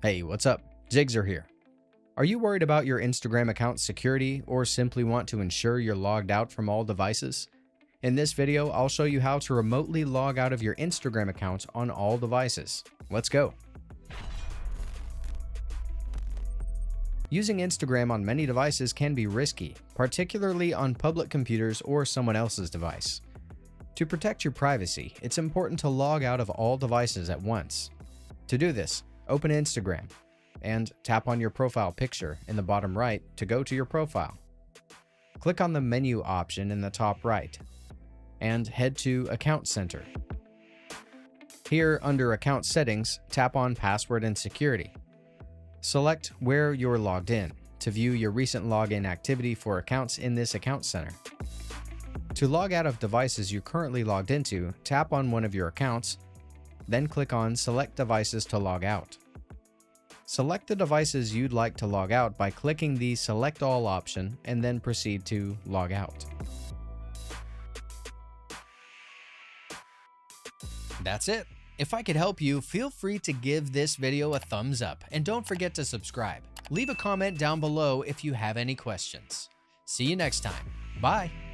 Hey, what's up? Zigzer here. Are you worried about your Instagram account's security or simply want to ensure you're logged out from all devices? In this video, I'll show you how to remotely log out of your Instagram account on all devices. Let's go. Using Instagram on many devices can be risky, particularly on public computers or someone else's device. To protect your privacy, it's important to log out of all devices at once. To do this, open Instagram and tap on your profile picture in the bottom right to go to your profile. Click on the menu option in the top right and head to Account Center. Here, under Account Settings, tap on Password and Security. Select where you're logged in to view your recent login activity for accounts in this Account Center. To log out of devices you currently logged into, tap on one of your accounts, then click on Select Devices to log out. Select the devices you'd like to log out by clicking the Select All option and then proceed to log out. That's it. If I could help you, feel free to give this video a thumbs up and don't forget to subscribe. Leave a comment down below if you have any questions. See you next time. Bye.